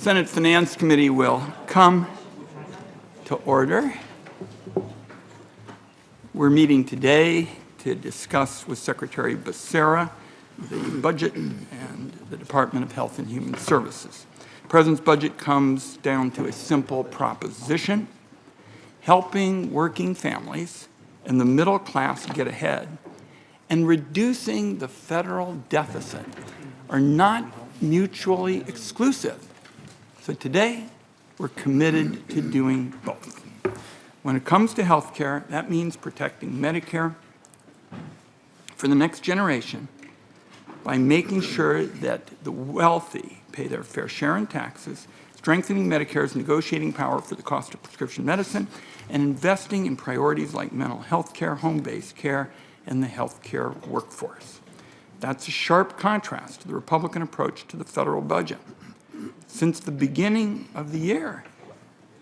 Senate Finance Committee will come to order. We're meeting today to discuss with Secretary Becerra the budget and the Department of Health and Human Services. The President's budget comes down to a simple proposition: helping working families and the middle class get ahead and reducing the federal deficit are not mutually exclusive. So today, we're committed to doing both. When it comes to health care, that means protecting Medicare for the next generation by making sure that the wealthy pay their fair share in taxes, strengthening Medicare's negotiating power for the cost of prescription medicine, and investing in priorities like mental health care, home-based care, and the health care workforce. That's a sharp contrast to the Republican approach to the federal budget. Since the beginning of the year,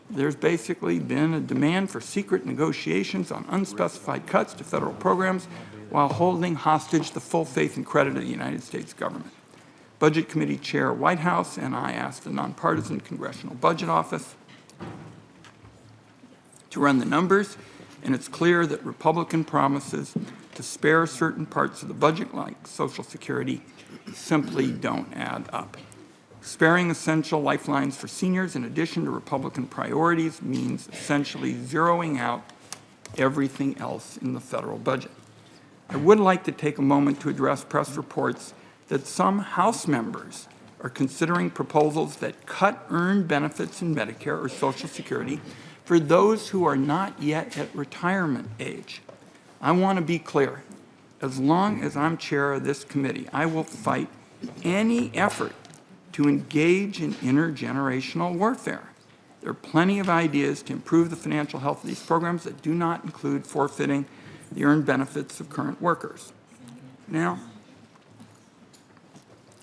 there's basically been a demand for secret negotiations on unspecified cuts to federal programs while holding hostage the full faith and credit of the United States government. Budget Committee Chair Whitehouse and I asked the nonpartisan Congressional Budget Office to run the numbers, and it's clear that Republican promises to spare certain parts of the budget, like Social Security, simply don't add up. Sparing essential lifelines for seniors in addition to Republican priorities means essentially zeroing out everything else in the federal budget. I would like to take a moment to address press reports that some House members are considering proposals that cut earned benefits in Medicare or Social Security for those who are not yet at retirement age. I want to be clear. As long as I'm chair of this committee, I will fight any effort to engage in intergenerational warfare. There are plenty of ideas to improve the financial health of these programs that do not include forfeiting the earned benefits of current workers. Now,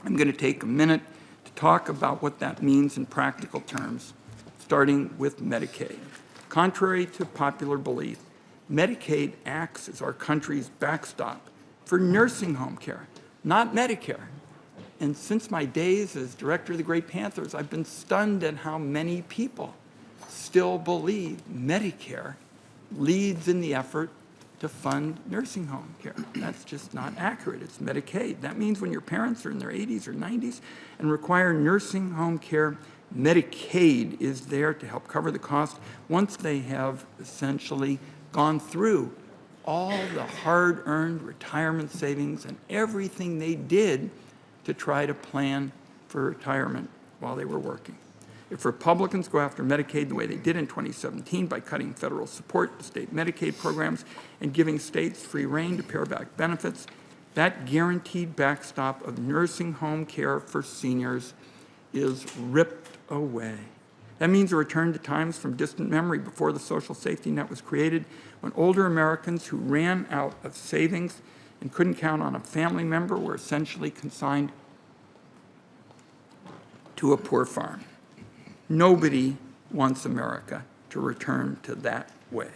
I'm going to take a minute to talk about what that means in practical terms, starting with Medicaid. Contrary to popular belief, Medicaid acts as our country's backstop for nursing home care, not Medicare. And since my days as director of the Great Panthers, I've been stunned at how many people still believe Medicare leads in the effort to fund nursing home care. That's just not accurate. It's Medicaid. That means when your parents are in their 80s or 90s and require nursing home care, Medicaid is there to help cover the cost once they have essentially gone through all the hard-earned retirement savings and everything they did to try to plan for retirement while they were working. If Republicans go after Medicaid the way they did in 2017 by cutting federal support to state Medicaid programs and giving states free rein to pare back benefits, that guaranteed backstop of nursing home care for seniors is ripped away. That means a return to times from distant memory before the social safety net was created, when older Americans who ran out of savings and couldn't count on a family member were essentially consigned to a poor farm. Nobody wants America to return to that way.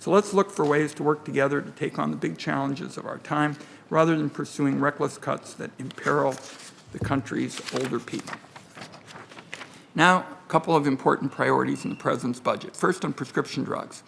So let's look for ways to work together to take on the big challenges of our time rather than pursuing reckless cuts that imperil the country's older people. Now, a couple of important priorities in the President's budget. First, on prescription drugs.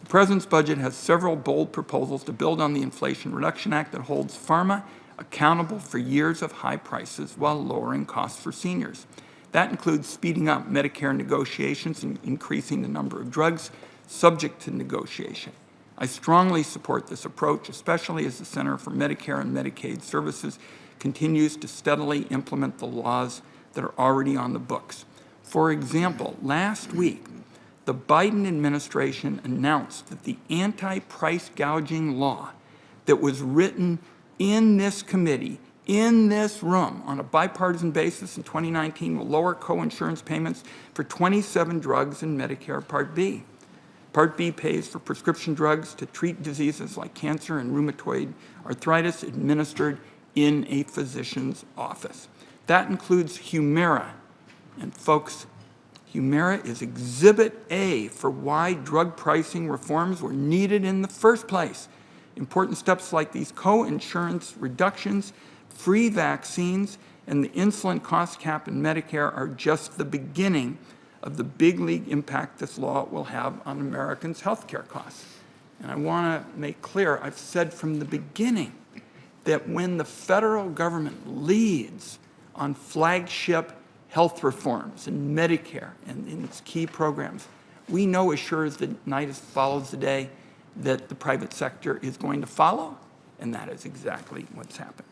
The President's budget has several bold proposals to build on the Inflation Reduction Act that holds pharma accountable for years of high prices while lowering costs for seniors. That includes speeding up Medicare negotiations and increasing the number of drugs subject to negotiation. I strongly support this approach, especially as the Center for Medicare and Medicaid Services continues to steadily implement the laws that are already on the books. For example, last week, the Wyden administration announced that the anti-price gouging law that was written in this committee, in this room, on a bipartisan basis in 2019 will lower co-insurance payments for 27 drugs in Medicare Part B. Part B pays for prescription drugs to treat diseases like cancer and rheumatoid arthritis administered in a physician's office. That includes Humira. And folks, Humira is Exhibit A for why drug pricing reforms were needed in the first place. Important steps like these co-insurance reductions, free vaccines, and the insulin cost cap and Medicare are just the beginning of the big league impact this law will have on Americans' health care costs. And I want to make clear, I've said from the beginning that when the federal government leads on flagship health reforms and Medicare and in its key programs, we know as sure as the night follows the day that the private sector is going to follow, and that is exactly what's happened.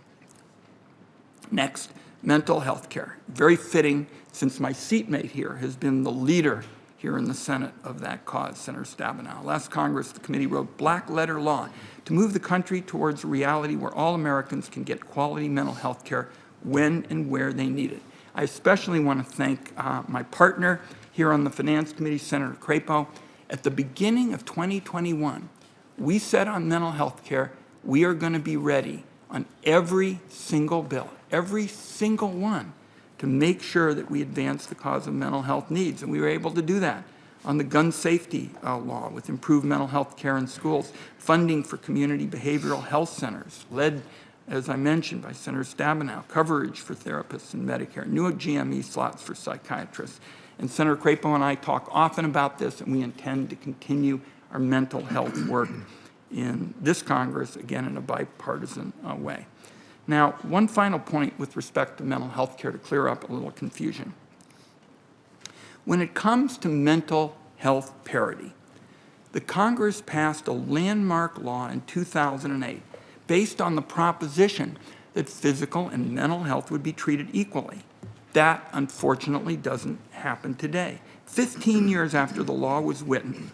Next, mental health care. Very fitting, since my seatmate here has been the leader here in the Senate of that cause, Senator Stabenow. Last Congress, the committee wrote black-letter law to move the country towards a reality where all Americans can get quality mental health care when and where they need it. I especially want to thank my partner here on the Finance Committee, Senator Crapo. At the beginning of 2021, we said on mental health care, we are going to be ready on every single bill, every single one, to make sure that we advance the cause of mental health needs. And we were able to do that on the gun safety law with improved mental health care in schools, funding for community behavioral health centers, led, as I mentioned, by Senator Stabenow, coverage for therapists in Medicare, new GME slots for psychiatrists. And Senator Crapo and I talk often about this, and we intend to continue our mental health work in this Congress, again, in a bipartisan way. Now, one final point with respect to mental health care to clear up a little confusion. When it comes to mental health parity, the Congress passed a landmark law in 2008 based on the proposition that physical and mental health would be treated equally. That, unfortunately, doesn't happen today. 15 years after the law was written,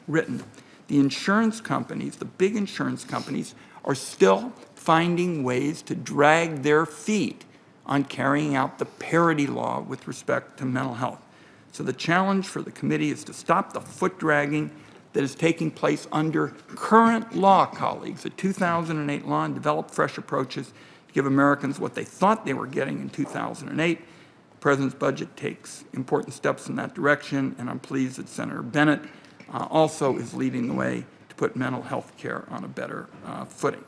the insurance companies, the big insurance companies, are still finding ways to drag their feet on carrying out the parity law with respect to mental health. So the challenge for the committee is to stop the foot dragging that is taking place under current law, colleagues, the 2008 law, and develop fresh approaches to give Americans what they thought they were getting in 2008. The President's budget takes important steps in that direction, and I'm pleased that Senator Bennett also is leading the way to put mental health care on a better footing.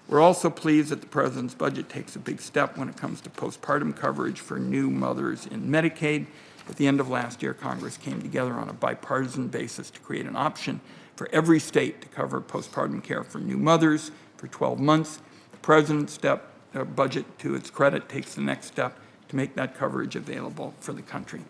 We're also pleased that the President's budget takes a big step when it comes to postpartum coverage for new mothers in Medicaid. At the end of last year, Congress came together on a bipartisan basis to create an option for every state to cover postpartum care for new mothers for 12 months. The President's budget, to its credit, takes the next step to make that coverage available for the country.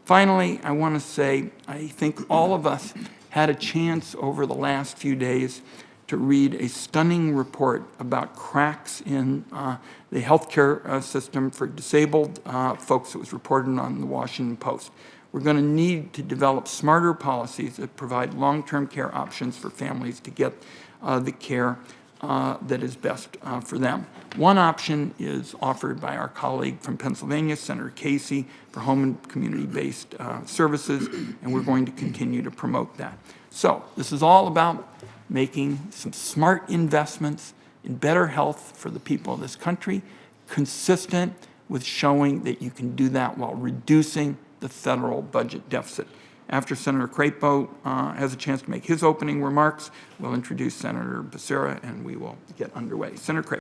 Finally, I want to say I think all of us had a chance over the last few days to read a stunning report about cracks in the healthcare system for disabled folks that was reported on the Washington Post. We're going to need to develop smarter policies that provide long-term care options for families to get the care that is best for them. One option is offered by our colleague from Pennsylvania, Senator Casey, for home and community-based services, and we're going to continue to promote that. So this is all about making some smart investments in better health for the people of this country, consistent with showing that you can do that while reducing the federal budget deficit. After Senator Crapo has a chance to make his opening remarks, we'll introduce Senator Becerra and we will get underway. Senator Crapo.